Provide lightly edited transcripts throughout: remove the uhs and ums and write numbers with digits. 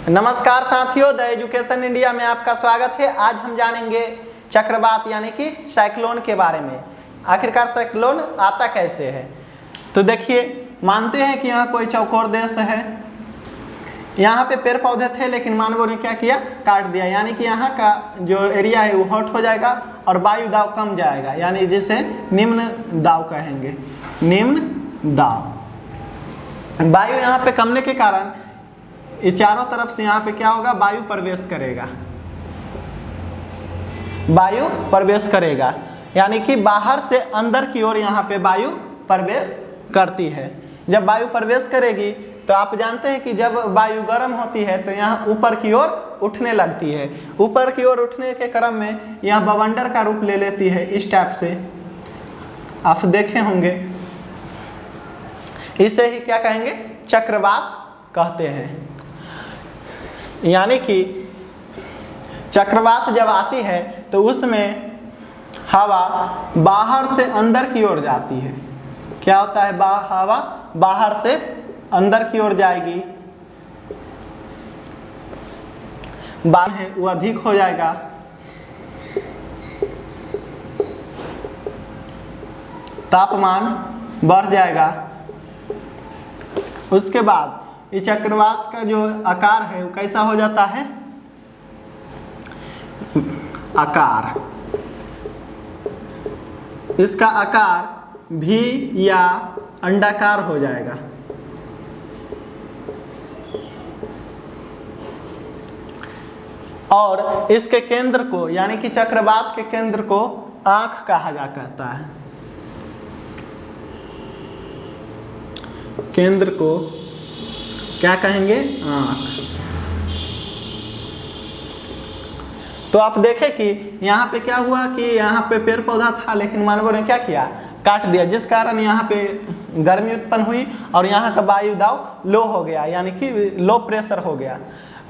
नमस्कार साथियों, the education India में आपका स्वागत है। आज हम जानेंगे चक्रवात यानी कि साइक्लोन के बारे में। आखिरकार साइक्लोन आता कैसे है। तो देखिए, मानते हैं कि यहाँ कोई चौकोर देश है, यहाँ पे पेड़ पौधे थे लेकिन मानवों ने क्या किया, काट दिया। यानी कि यहाँ का जो एरिया है वो हॉट हो जाएगा और वायु दाब कम जाएगा, यानी जिसे निम्न दाब कहेंगे। निम्न दाब वायु यहाँ पे कमने के कारण ये चारों तरफ से यहाँ पे क्या होगा, वायु प्रवेश करेगा। वायु प्रवेश करेगा यानी कि बाहर से अंदर की ओर यहाँ पे वायु प्रवेश करती है। जब वायु प्रवेश करेगी तो आप जानते हैं कि जब वायु गर्म होती है तो यहाँ ऊपर की ओर उठने लगती है। ऊपर की ओर उठने के क्रम में यह बवंडर का रूप ले लेती है। इस टाइप से आप देखे होंगे। इसे ही क्या कहेंगे, चक्रवात कहते हैं। यानी कि चक्रवात जब आती है तो उसमें हवा बाहर से अंदर की ओर जाती है। क्या होता है, हवा बाहर से अंदर की ओर जाएगी, बाहर है वो अधिक हो जाएगा। तापमान बढ़ जाएगा। उसके बाद ये चक्रवात का जो आकार है वो कैसा हो जाता है, आकार, इसका आकार भी या अंडाकार हो जाएगा। और इसके केंद्र को यानी कि चक्रवात के केंद्र को आंख कहा जाता है। केंद्र को क्या कहेंगे, आंख। तो आप देखें कि यहाँ पे क्या हुआ कि यहाँ पे पेड़ पौधा था लेकिन मानवों ने क्या किया, काट दिया, जिस कारण यहाँ पे गर्मी उत्पन्न हुई और यहाँ का वायु दाब लो हो गया, यानी कि लो प्रेशर हो गया।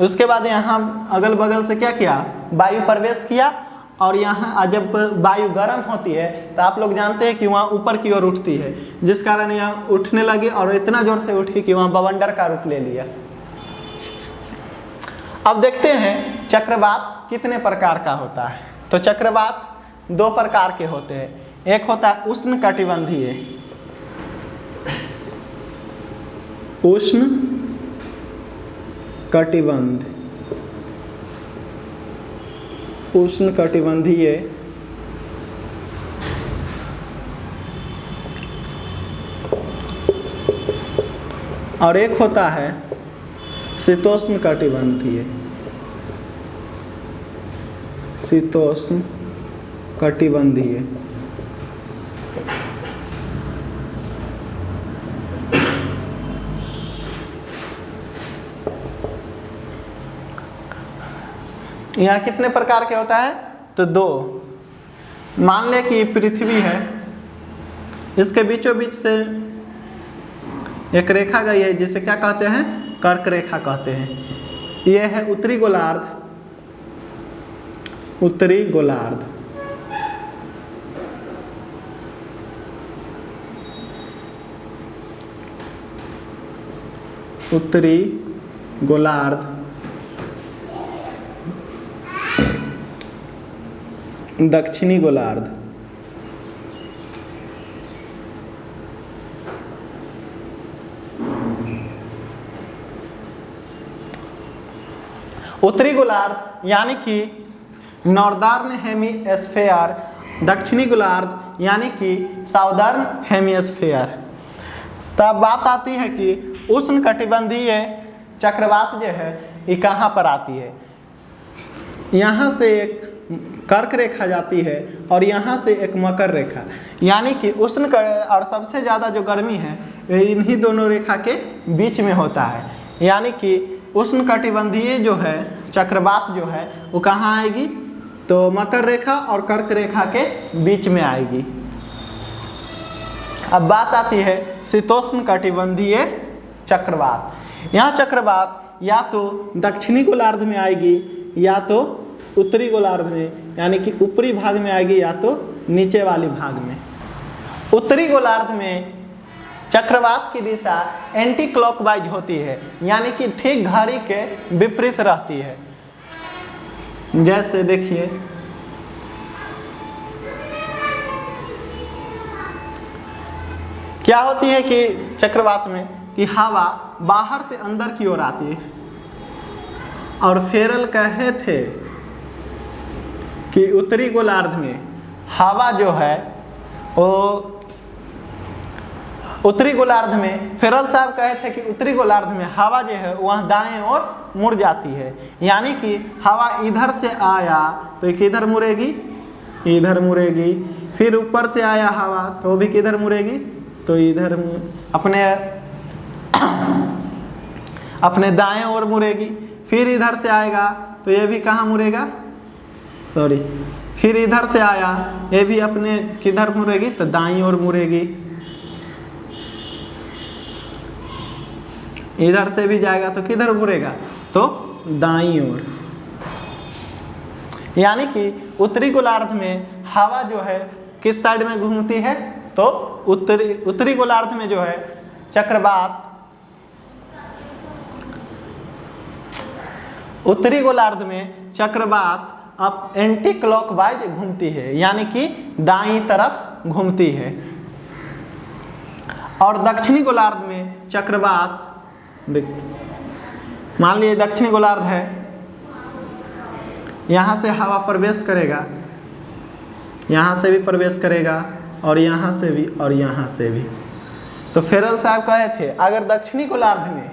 उसके बाद यहाँ अगल बगल से क्या किया, वायु प्रवेश किया और यहाँ जब वायु गर्म होती है तो आप लोग जानते हैं कि वहाँ ऊपर की ओर उठती है, जिस कारण यहाँ उठने लगी और इतना जोर से उठी कि वहाँ बवंडर का रूप ले लिया। अब देखते हैं चक्रवात कितने प्रकार का होता है। तो चक्रवात दो प्रकार के होते हैं। एक होता है उष्ण कटिबंधीय, उष्ण कटिबंध, उष्ण कटिबंधीय। और एक होता है शीतोष्ण कटिबंधीय, शीतोष्ण कटिबंधीय। यहाँ कितने प्रकार के होता है, तो दो। मान ले कि पृथ्वी है, इसके बीचों बीच से एक रेखा गई है जिसे क्या कहते हैं, कर्क रेखा कहते हैं। यह है उत्तरी गोलार्ध, उत्तरी गोलार्ध। उत्तरी गोलार्ध, दक्षिणी गोलार्ध। उत्तरी गोलार्ध यानी कि नॉर्दर्न हेमिस्फेयर, दक्षिणी गोलार्ध यानी कि साउदर्न हेमिस्फेयर। तब बात आती है कि उष्ण कटिबंधीय चक्रवात जो है ये कहाँ पर आती है। यहाँ से एक कर्क रेखा जाती है और यहाँ से एक मकर रेखा, यानी कि उष्ण और सबसे ज़्यादा जो गर्मी है इन्हीं दोनों रेखा के बीच में होता है। यानी कि उष्ण कटिबंधीय जो है चक्रवात जो है वो कहाँ आएगी, तो मकर रेखा और कर्क रेखा के बीच में आएगी। अब बात आती है शीतोष्ण कटिबंधीय चक्रवात। यह चक्रवात या तो दक्षिणी गोलार्ध में आएगी या तो उत्तरी गोलार्ध में, यानी कि ऊपरी भाग में आएगी या तो नीचे वाली भाग में। उत्तरी गोलार्ध में चक्रवात की दिशा एंटी क्लॉकवाइज होती है, यानी कि ठीक घड़ी के विपरीत रहती है। जैसे देखिए, क्या होती है कि चक्रवात में कि हवा बाहर से अंदर की ओर आती है, और फेरल कहे थे कि उत्तरी गोलार्ध में हवा जो है वो उत्तरी गोलार्ध में, फेरल साहब कहे थे कि उत्तरी गोलार्ध में हवा जो है वह दाएं ओर मुड़ जाती है, यानी कि हवा इधर से आया तो किधर मुड़ेगी, इधर मुड़ेगी। फिर ऊपर से आया हवा तो वो भी किधर मुड़ेगी, तो इधर अपने दाएं ओर मुड़ेगी। फिर इधर से आएगा तो ये भी कहाँ मुड़ेगा, सॉरी, फिर इधर से आया ये भी अपने किधर मुड़ेगी, तो दाईं ओर मुड़ेगी। इधर से भी जाएगा तो किधर मुड़ेगा, तो दाईं ओर। यानी कि उत्तरी गोलार्ध में हवा जो है किस साइड में घूमती है, तो उत्तरी गोलार्ध में जो है चक्रवात, उत्तरी गोलार्ध में चक्रवात अब एंटी क्लॉकवाइज घूमती है, यानी कि दाईं तरफ घूमती है। और दक्षिणी गोलार्ध में चक्रवात, मान लीजिए दक्षिणी गोलार्ध है, यहाँ से हवा प्रवेश करेगा, यहाँ से भी प्रवेश करेगा, और यहाँ से भी, और यहाँ से भी। तो फेरल साहब कहे थे अगर दक्षिणी गोलार्ध में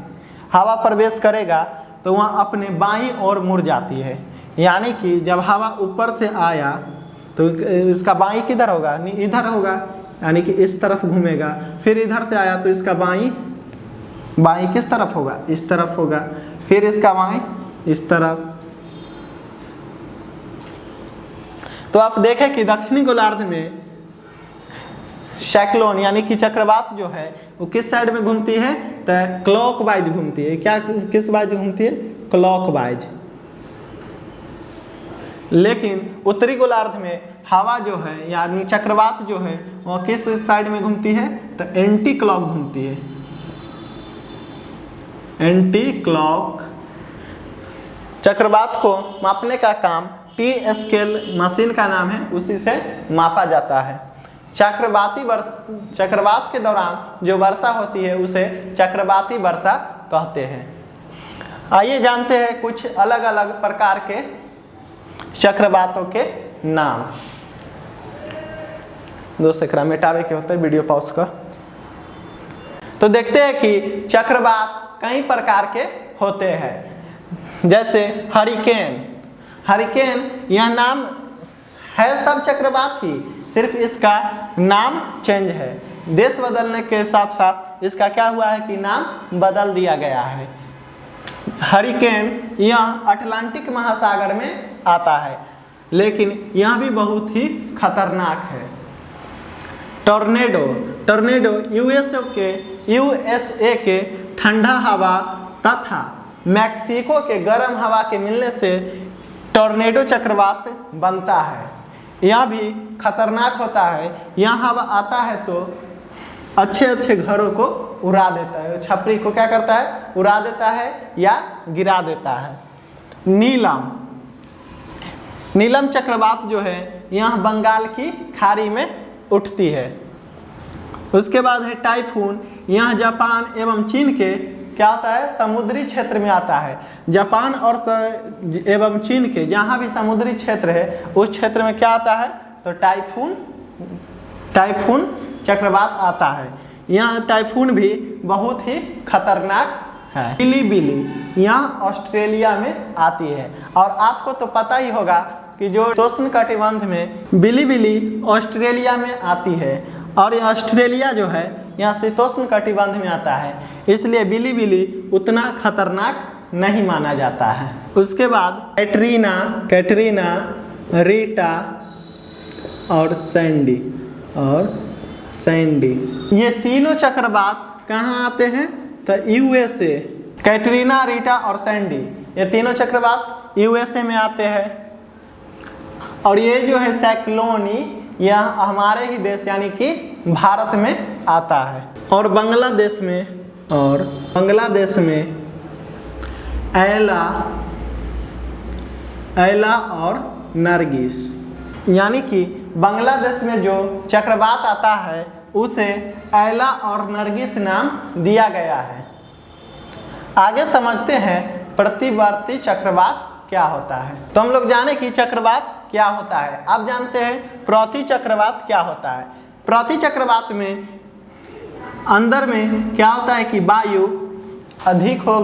हवा प्रवेश करेगा तो वह अपने बाईं ओर मुड़ जाती है, यानी कि जब हवा ऊपर से आया तो इसका बाईं किधर होगा, इधर होगा, यानी कि इस तरफ घूमेगा। फिर इधर से आया तो इसका बाईं किस तरफ होगा, इस तरफ होगा। फिर इसका बाईं इस तरफ। तो आप देखें कि दक्षिणी गोलार्ध में साइक्लोन यानी कि चक्रवात जो है वो किस साइड में घूमती है, तो क्लॉकवाइज घूमती है। क्या, किस वाइज घूमती है, क्लॉकवाइज। लेकिन उत्तरी गोलार्ध में हवा जो है यानी चक्रवात जो है वह किस साइड में घूमती है, तो एंटी क्लॉक घूमती है, एंटी क्लॉक। चक्रवात को मापने का काम टी स्केल मशीन का नाम है, उसी से मापा जाता है। चक्रवात के दौरान जो वर्षा होती है उसे चक्रवाती वर्षा कहते हैं। आइए जानते हैं कुछ अलग अलग प्रकार के चक्रवातों के नाम। दोस्त एकरा मिटावे के होते हैं, वीडियो पॉज कर। तो देखते हैं कि चक्रवात कई प्रकार के होते हैं। जैसे हरिकेन यह नाम है सब चक्रवात ही, सिर्फ इसका नाम चेंज है। देश बदलने के साथ साथ इसका क्या हुआ है कि नाम बदल दिया गया है। हरिकेन यह अटलांटिक महासागर में आता है, लेकिन यह भी बहुत ही खतरनाक है। टॉर्नेडो यूएसए के ठंडा हवा तथा मैक्सिको के गर्म हवा के मिलने से टॉर्नेडो चक्रवात बनता है। यह भी खतरनाक होता है। यह हवा आता है तो अच्छे घरों को उड़ा देता है, छपरी को क्या करता है, उड़ा देता है या गिरा देता है। नीलम चक्रवात जो है यह बंगाल की खाड़ी में उठती है। उसके बाद है टाइफून, यह जापान एवं चीन के क्या होता है, समुद्री क्षेत्र में आता है। जापान और एवं चीन के जहाँ भी समुद्री क्षेत्र है उस क्षेत्र में क्या आता है, तो टाइफून चक्रवात आता है। यह टाइफून भी बहुत ही खतरनाक है। बिली यह ऑस्ट्रेलिया में आती है, और आपको तो पता ही होगा कि जो उष्णकटिबंध में बिली ऑस्ट्रेलिया में आती है, और यह ऑस्ट्रेलिया जो है यह शीतोष्ण कटिबंध में आता है, इसलिए बिली उतना खतरनाक नहीं माना जाता है। उसके बाद कैटरीना, रीटा और सैंडी ये तीनों चक्रवात कहाँ आते हैं, तो यूएसए। कैटरीना, रीटा और सैंडी ये तीनों चक्रवात यूएसए में आते हैं। और ये जो है साइक्लोनी यह हमारे ही देश यानी कि भारत में आता है। और बांग्लादेश में ऐला और नरगिस, यानी कि बांग्लादेश में जो चक्रवात आता है उसे ऐला और नरगिस नाम दिया गया है। आगे समझते हैं प्रतिवर्ती चक्रवात क्या होता है। तो हम लोग जाने कि चक्रवात क्या होता है। अब जानते हैं प्रति चक्रवात क्या होता है। प्रति चक्रवात में अंदर में क्या होता है कि वायु अधिक हो,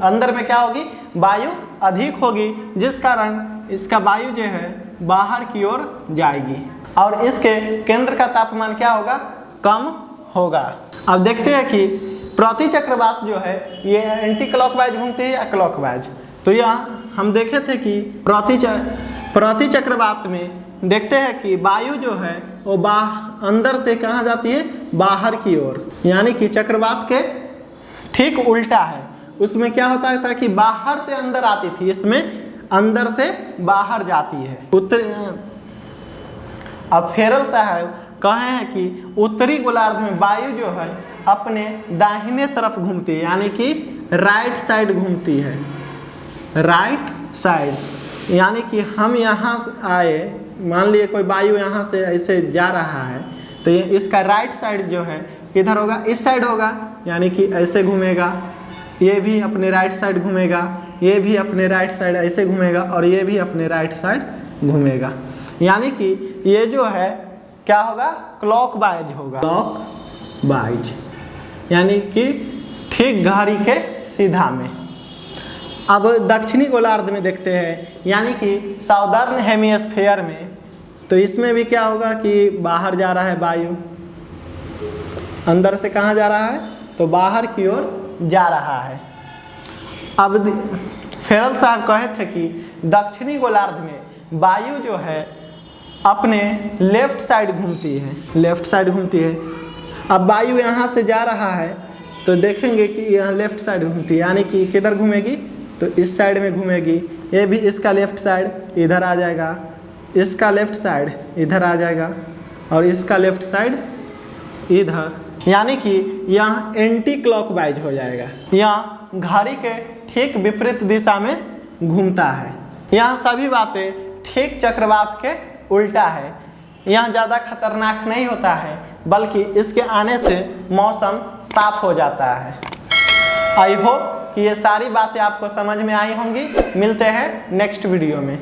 अंदर में क्या होगी, वायु अधिक होगी, जिस कारण इसका वायु जो है बाहर की ओर जाएगी और इसके केंद्र का तापमान क्या होगा, कम होगा। अब देखते हैं कि प्रति चक्रवात जो है ये एंटी क्लॉकवाइज घूमती है या क्लॉकवाइज। तो यह हम देखे थे कि प्रति चक्रवात में देखते हैं कि वायु जो है वो अंदर से कहाँ जाती है, बाहर की ओर, यानी कि चक्रवात के ठीक उल्टा है। उसमें क्या होता है कि बाहर से अंदर आती थी, इसमें अंदर से बाहर जाती है। अब फेरल साहब कहे हैं कि उत्तरी गोलार्ध में वायु जो है अपने दाहिने तरफ घूमती है, यानी कि राइट साइड घूमती है। राइट साइड यानी कि हम यहाँ आए, मान लिए कोई वायु यहाँ से ऐसे जा रहा है तो ये इसका राइट साइड जो है किधर होगा, इस साइड होगा, यानी कि ऐसे घूमेगा, ये भी अपने राइट साइड घूमेगा, ये भी अपने राइट साइड ऐसे घूमेगा और ये भी अपने राइट साइड घूमेगा, यानी कि ये जो है क्या होगा, क्लॉकवाइज होगा। क्लॉकवाइज यानी कि ठीक घड़ी के सीधा में। अब दक्षिणी गोलार्ध में देखते हैं, यानी कि साउदर्न हेमिस्फीयर में, तो इसमें भी क्या होगा कि बाहर जा रहा है वायु, अंदर से कहाँ जा रहा है, तो बाहर की ओर जा रहा है। अब फेरल साहब कहे थे कि दक्षिणी गोलार्ध में वायु जो है अपने लेफ्ट साइड घूमती है, लेफ्ट साइड घूमती है। अब वायु यहाँ से जा रहा है तो देखेंगे कि यहाँ लेफ्ट साइड घूमती है, यानी कि किधर घूमेगी, तो इस साइड में घूमेगी। ये भी इसका लेफ्ट साइड इधर आ जाएगा, इसका लेफ्ट साइड इधर आ जाएगा और इसका लेफ्ट साइड इधर, यानी कि यहाँ एंटी क्लॉकवाइज हो जाएगा। यहाँ घड़ी के ठीक विपरीत दिशा में घूमता है। यहाँ सभी बातें ठीक चक्रवात के उल्टा है। यहाँ ज़्यादा खतरनाक नहीं होता है, बल्कि इसके आने से मौसम साफ हो जाता है। आई होप कि ये सारी बातें आपको समझ में आई होंगी। मिलते हैं नेक्स्ट वीडियो में।